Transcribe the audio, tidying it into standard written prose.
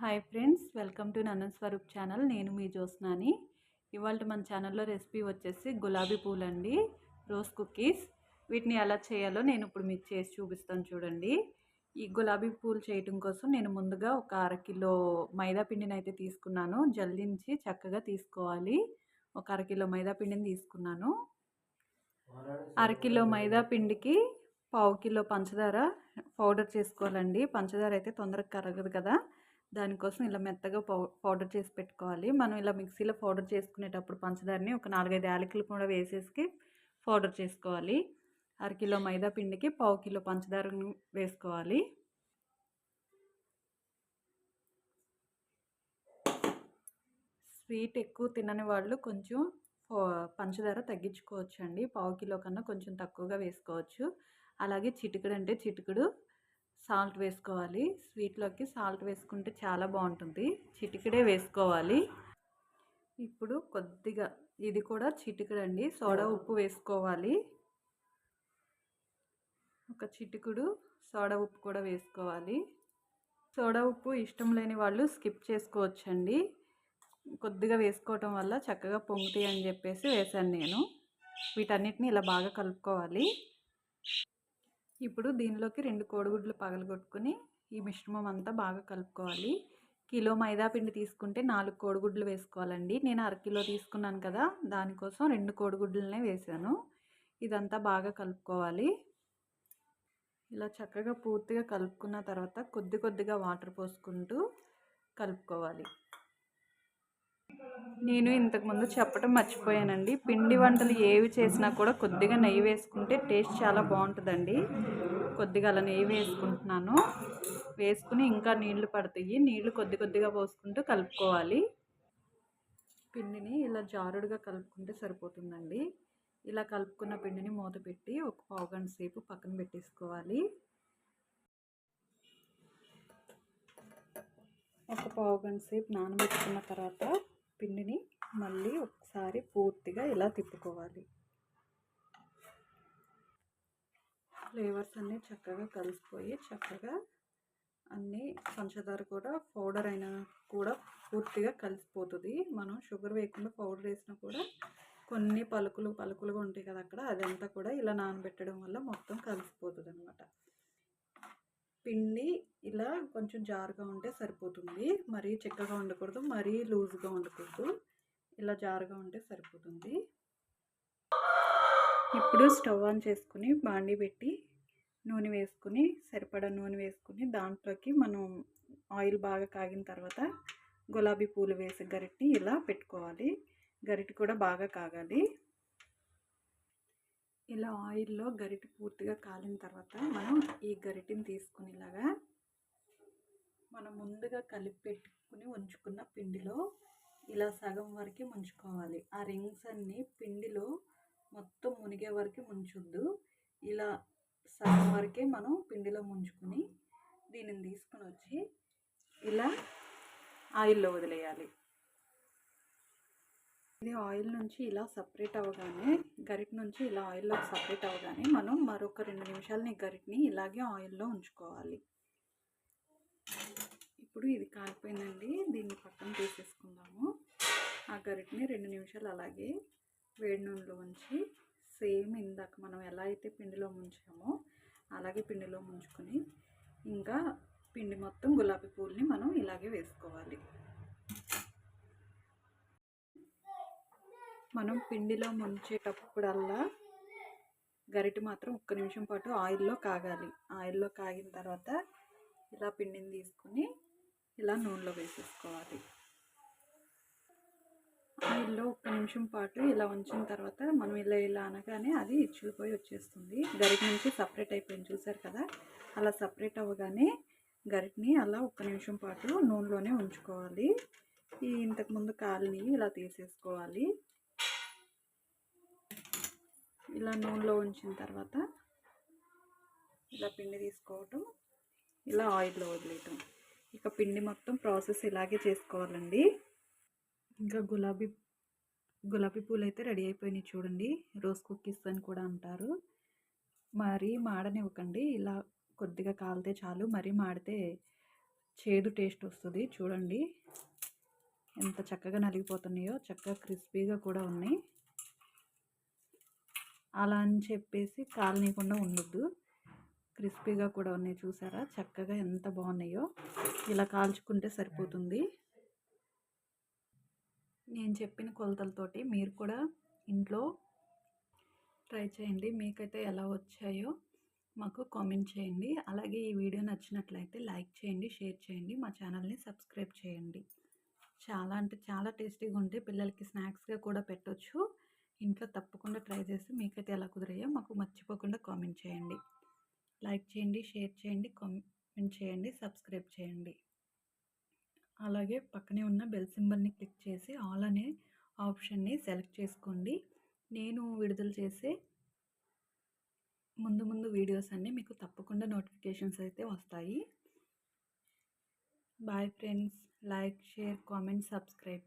Hi friends, welcome to Nandan Swaroop channel. నేను మీ జ్యోత్స్నాని. ఇవాళ మన ఛానల్లో రెసిపీ వచ్చేసి గులాబీ పూలండి, రోజ్ కుకీస్. వీటిని ఎలా చేయాలో నేను ఇప్పుడు మీకు చేసి చూపిస్తాను చూడండి. ఈ గులాబీ పూలు చేయటం కోసం నేను ముందుగా ఒక అరకిలో మైదా పిండిని అయితే తీసుకున్నాను. జల్లించి చక్కగా తీసుకోవాలి. ఒక అరకిలో మైదా పిండిని తీసుకున్నాను. అరకిలో మైదా పిండికి పావు కిలో పంచదార పౌడర్ చేసుకోవాలండి. పంచదార అయితే తొందరగా కరగదు కదా, దానికోసం ఇలా మెత్తగా పౌడర్ చేసి పెట్టుకోవాలి. మనం ఇలా మిక్సీలో పౌడర్ చేసుకునేటప్పుడు పంచదారని ఒక 4-5 యాలకులు కూడా వేసేసి పౌడర్ చేసుకోవాలి. అరకిలో మైదా పిండికి పావు కిలో పంచదారను వేసుకోవాలి. స్వీట్ ఎక్కువ తినని వాళ్ళు కొంచెం పంచదార తగ్గించుకోవచ్చండి. పావు కిలో కన్నా కొంచెం తక్కువగా వేసుకోవచ్చు. అలాగే చిటికెడు అంటే చిటికెడు సాల్ట్ వేసుకోవాలి. స్వీట్లోకి సాల్ట్ వేసుకుంటే చాలా బాగుంటుంది. చిటికెడే వేసుకోవాలి. ఇప్పుడు కొద్దిగా ఇది కూడా చిటికెడండి సోడా ఉప్పు వేసుకోవాలి. ఒక చిటికెడు సోడా ఉప్పు కూడా వేసుకోవాలి. సోడా ఉప్పు ఇష్టం లేని వాళ్ళు స్కిప్ చేసుకోవచ్చండి. కొద్దిగా వేసుకోవటం వల్ల చక్కగా పొంగుతాయి అని చెప్పేసి వేసాను నేను. వీటన్నిటిని ఇలా బాగా కలుపుకోవాలి. ఇప్పుడు దీనిలోకి 2 కోడిగుడ్లు పగలగొట్టుకుని ఈ మిశ్రమం అంతా బాగా కలుపుకోవాలి. కిలో మైదా పిండి తీసుకుంటే 4 కోడిగుడ్లు వేసుకోవాలండి. నేను అరకిలో తీసుకున్నాను కదా, దానికోసం 2 కోడిగుడ్లనే వేసాను. ఇదంతా బాగా కలుపుకోవాలి. ఇలా చక్కగా పూర్తిగా కలుపుకున్న తర్వాత కొద్ది కొద్దిగా వాటర్ పోసుకుంటూ కలుపుకోవాలి. నేను ఇంతకుముందు చెప్పడం మర్చిపోయానండి. పిండి వంటలు ఏవి చేసినా కూడా కొద్దిగా నెయ్యి వేసుకుంటే టేస్ట్ చాలా బాగుంటుందండి. కొద్దిగా అలా నెయ్యి వేసుకుంటున్నాను. వేసుకుని ఇంకా నీళ్లు పడతాయి. నీళ్లు కొద్ది కొద్దిగా పోసుకుంటూ కలుపుకోవాలి. పిండిని ఇలా జారుడుగా కలుపుకుంటే సరిపోతుందండి. ఇలా కలుపుకున్న పిండిని మూత పెట్టి ఒక పావు గంట సేపు పక్కన పెట్టేసుకోవాలి. ఒక పావు గంట సేపు నానబెట్టుకున్న తర్వాత పిండిని మళ్ళీ ఒకసారి పూర్తిగా ఇలా తిప్పుకోవాలి. ఫ్లేవర్స్ అన్నీ చక్కగా కలిసిపోయి చక్కగా అన్నీ పంచదార కూడా పౌడర్ అయినా కూడా పూర్తిగా కలిసిపోతుంది. మనం షుగర్ వేయకుండా పౌడర్ వేసినా కూడా కొన్ని పలుకులుగా ఉంటాయి కదా అక్కడ, అదంతా కూడా ఇలా నానబెట్టడం వల్ల మొత్తం కలిసిపోతుంది అన్నమాట. పిండి ఇలా కొంచెం జారుగా ఉంటే సరిపోతుంది. మరీ చిక్కగా ఉండకూడదు, మరీ లూజ్గా ఉండకూడదు. ఇలా జారుగా ఉంటే సరిపోతుంది. ఇప్పుడు స్టవ్ ఆన్ చేసుకుని బాండీ పెట్టి నూనె వేసుకుని సరిపడా నూనె వేసుకుని దాంట్లోకి మనం ఆయిల్ బాగా కాగిన తర్వాత గులాబీ పూలు వేసే గరిటని ఇలా పెట్టుకోవాలి. గరిటె కూడా బాగా కాగాలి. ఇలా ఆయిల్లో గరిటె పూర్తిగా కాలిన తర్వాత మనం ఈ గరిటెని తీసుకుని ఇలాగా మనం ముందుగా కలిపి పెట్టుకుని ఉంచుకున్న పిండిలో ఇలా సగం వరకు ముంచుకోవాలి. ఆ రింగ్స్ అన్నీ పిండిలో మొత్తం మునిగే వరకు ముంచొద్దు. ఇలా సగం వరకే మనం పిండిలో ముంచుకుని దీనిని తీసుకుని వచ్చి ఇలా ఆయిల్లో వదిలేయాలి. ఇది ఆయిల్ నుంచి ఇలా సపరేట్ అవ్వగానే, గరిటె నుంచి ఇలా ఆయిల్లోకి సపరేట్ అవ్వగానే మనం మరొక 2 నిమిషాలని గరిటెని ఇలాగే ఆయిల్లో ఉంచుకోవాలి. ఇప్పుడు ఇది కాలిపోయిందండి. దీన్ని పక్కన తీసేసుకుందాము. ఆ గరిటెని 2 నిమిషాలు అలాగే వేడి నూనెలో ఉంచి సేమ్ ఇందాక మనం ఎలా అయితే పిండిలో ముంచామో అలాగే పిండిలో ముంచుకొని ఇంకా పిండి మొత్తం గులాబీ పూలని మనం ఇలాగే వేసుకోవాలి. మనం పిండిలో ముంచేటప్పుడల్లా గరిటె మాత్రం 1 నిమిషం పాటు ఆయిల్లో కాగాలి. ఆయిల్లో కాగిన తర్వాత ఇలా పిండిని తీసుకుని ఇలా నూనెలో వేసేసుకోవాలి. ఆయిల్లో 1 నిమిషం పాటు ఇలా ఉంచిన తర్వాత మనం ఇలా అనగానే అది ఇచ్చుకుపోయి వచ్చేస్తుంది. గరిటె నుంచి సపరేట్ అయిపోయింది, చూసారు కదా. అలా సపరేట్ అవ్వగానే గరిటెని అలా 1 నిమిషం పాటు నూనెలోనే ఉంచుకోవాలి. ఈ ఇంతకుముందు కాలిని ఇలా తీసేసుకోవాలి. ఇలా నూనెలో ఉంచిన తర్వాత ఇలా పిండి తీసుకోవటం, ఇలా ఆయిల్లో వదిలేయటం. ఇక పిండి మొత్తం ప్రాసెస్ ఇలాగే చేసుకోవాలండి. ఇంకా గులాబీ పూలు అయితే రెడీ అయిపోయినాయి చూడండి. రోజ్ కుకీస్ అని కూడా అంటారు. మరీ మాడనివ్వకండి. ఇలా కొద్దిగా కాలితే చాలు. మరీ మాడితే చేదు టేస్ట్ వస్తుంది. చూడండి ఎంత చక్కగా నలిగిపోతున్నాయో, చక్కగా క్రిస్పీగా కూడా ఉన్నాయి. అలా అని చెప్పేసి కాలనీయకుండా ఉండొద్దు, క్రిస్పీగా కూడా ఉన్నాయి. చూసారా చక్కగా ఎంత బాగున్నాయో. ఇలా కాల్చుకుంటే సరిపోతుంది. నేను చెప్పిన కొలతలతోటి మీరు కూడా ఇంట్లో ట్రై చేయండి. మీకైతే ఎలా వచ్చాయో మాకు కామెంట్ చేయండి. అలాగే ఈ వీడియో నచ్చినట్లయితే లైక్ చేయండి, షేర్ చేయండి, మా ఛానల్ని సబ్స్క్రైబ్ చేయండి. చాలా అంటే చాలా టేస్టీగా ఉంటాయి. పిల్లలకి స్నాక్స్గా కూడా పెట్టొచ్చు. ఇంట్లో తప్పకుండా ట్రై చేసి మీకైతే ఎలా కుదిరాయో మాకు మర్చిపోకుండా కామెంట్ చేయండి. లైక్ చేయండి, షేర్ చేయండి, కామెంట్ చేయండి, సబ్స్క్రైబ్ చేయండి. అలాగే పక్కనే ఉన్న బెల్ సింబల్ని క్లిక్ చేసి ఆల్ అనే ఆప్షన్ని సెలెక్ట్ చేసుకోండి. నేను విడుదల చేసే ముందు వీడియోస్ అన్నీ మీకు తప్పకుండా నోటిఫికేషన్స్ అయితే వస్తాయి. Bye friends. Like, share, comment, subscribe.